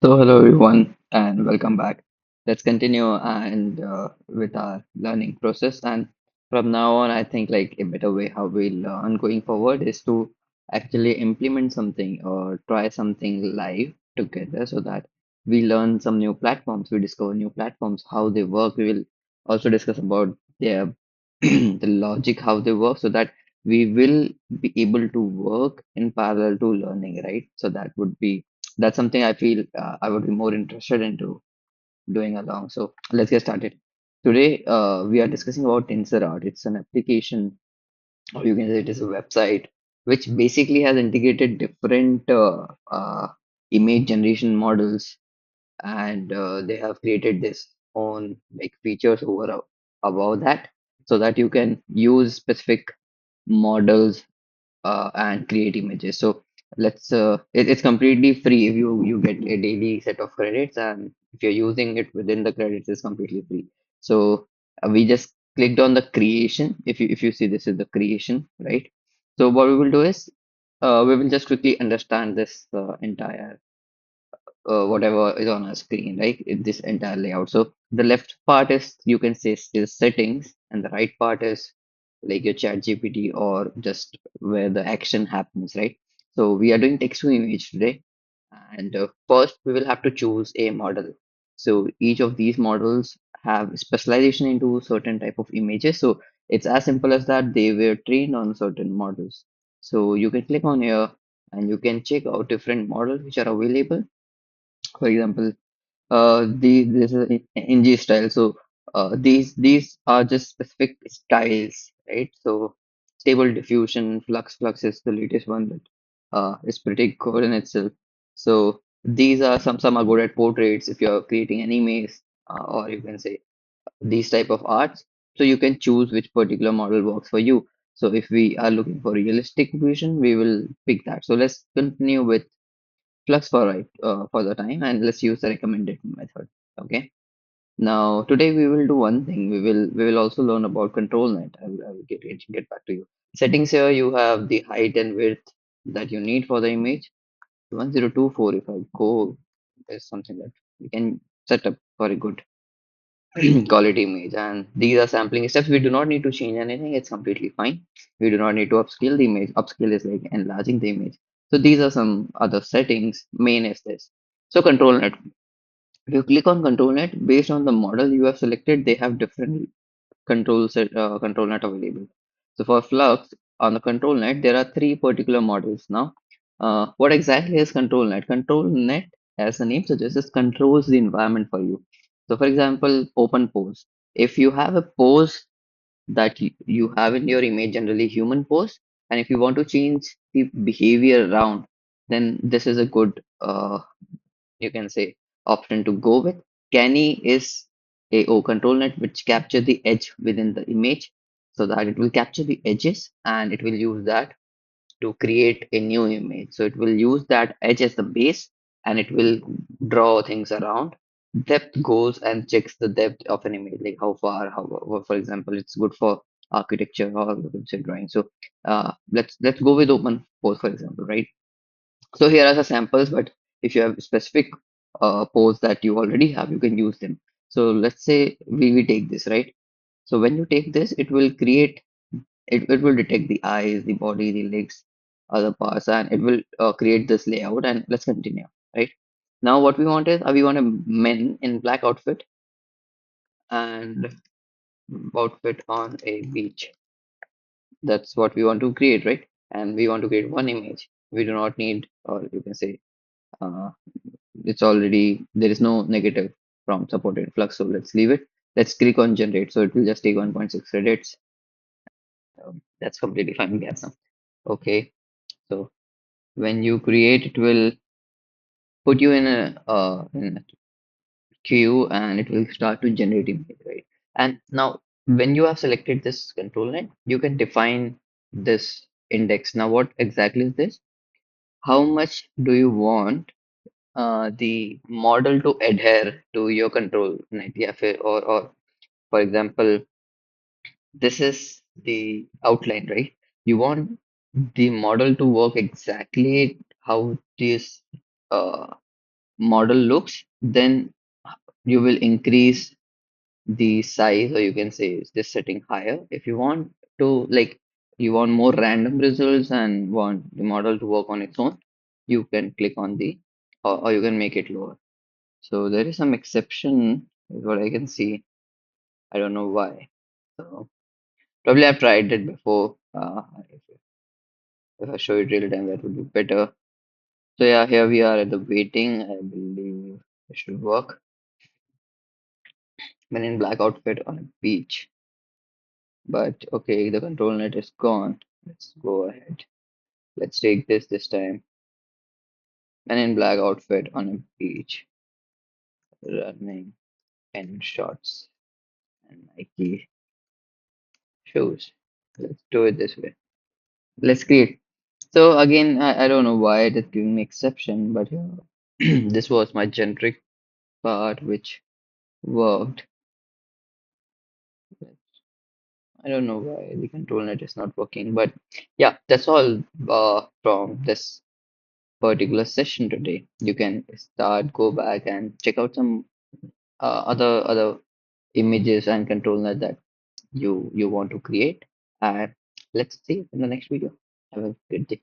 So hello everyone and welcome back. Let's continue and with our learning process. And from now on, I think like a better way how we learn going forward is to actually implement something or try something live together so that we learn some new platforms, we discover new platforms, how they work. We will also discuss about their the logic, how they work, so that we will be able to work in parallel to learning, right? So that's something I feel I would be more interested into doing along. So let's get started. Today, we are discussing about Tensor Art. It's an application, or you can say it is a website, which basically has integrated different image generation models, and they have created this own like features above that, so that you can use specific models and create images. So it's completely free. If you get a daily set of credits, and if you're using it within the credits, it's completely free. So we just clicked on the creation. If you see, this is the creation, right? So what we will do is we will just quickly understand this entire whatever is on our screen, right? This entire layout. So the left part is, you can say, still settings, and the right part is like your chat GPT or just where the action happens, right? So we are doing text to image today. And first we will have to choose a model. So each of these models have specialization into certain type of images. So it's as simple as that. They were trained on certain models. So you can click on here and you can check out different models which are available. For example, this is NG style. So these are just specific styles, right? So stable diffusion, flux is the latest one that is pretty good in itself. So these are some are good at portraits if you're creating animes, or you can say these type of arts. So you can choose which particular model works for you. So if we are looking for realistic vision, we will pick that. So let's continue with flux for for the time, and let's use the recommended method. Okay. Now today we will do one thing. We will also learn about control net. I will get back to you. Settings here, you have the height and width that you need for the image. 1024. If I go, there's something that we can set up for a good quality image. And these are sampling steps. We do not need to change anything. It's completely fine. We do not need to upscale the image. Upscale is like enlarging the image. So these are some other settings. Main is this. So control net. If you click on control net, based on the model you have selected, they have different control net available. So for Flux on the control net, there are three particular models. Now, what exactly is control net? Control net, as the name suggests, is controls the environment for you. So, for example, open pose. If you have a pose that you have in your image, generally human pose, and if you want to change the behavior around, then this is a good you can say option to go with. Canny is a control net which capture the edge within the image, so that it will capture the edges and it will use that to create a new image. So it will use that edge as the base and it will draw things around. Depth goes and checks the depth of an image, like how far, for example, it's good for architecture or you can say drawing. So let's go with open pose, for example, right? So here are the samples, but if you have specific pose that you already have, you can use them. So let's say we take this, right? So when you take this, it will detect the eyes, the body, the legs, other parts, and it will create this layout. And let's continue, right? Now what we want is we want a men in black outfit and outfit on a beach. That's what we want to create, right? And we want to create one image. We do not need, or you can say, uh, it's already there is no negative from supported flux, so let's leave it. Let's click on generate, so it will just take 1.6 credits. That's completely fine. We have some. Okay, so when you create, it will put you in a queue and it will start to generate image, right? And now when you have selected this control net, you can define this index. Now what exactly is this? How much do you want the model to adhere to your control net? Yeah, or for example, this is the outline, right? You want the model to work exactly how this uh, model looks, then you will increase the size, or you can say this setting higher. If you want to, like, you want more random results and want the model to work on its own, you can click on the, or you can make it lower. So there is some exception, is what I can see. I don't know why. So probably I've tried it before. If I show it real time, that would be better. So yeah, here we are at the waiting. I believe it should work. Men in black outfit on a beach. But okay, the control net is gone. Let's go ahead. Let's take this time. Men in black outfit on a beach, running in shorts and Nike shoes. Let's do it this way. Let's create. So again, I don't know why it is giving me exception, but this was my generic part which worked. I don't know why the control net is not working, but yeah, that's all from this particular session today. You can start, go back and check out some other images and control net that you want to create. And let's see you in the next video. Have a good day.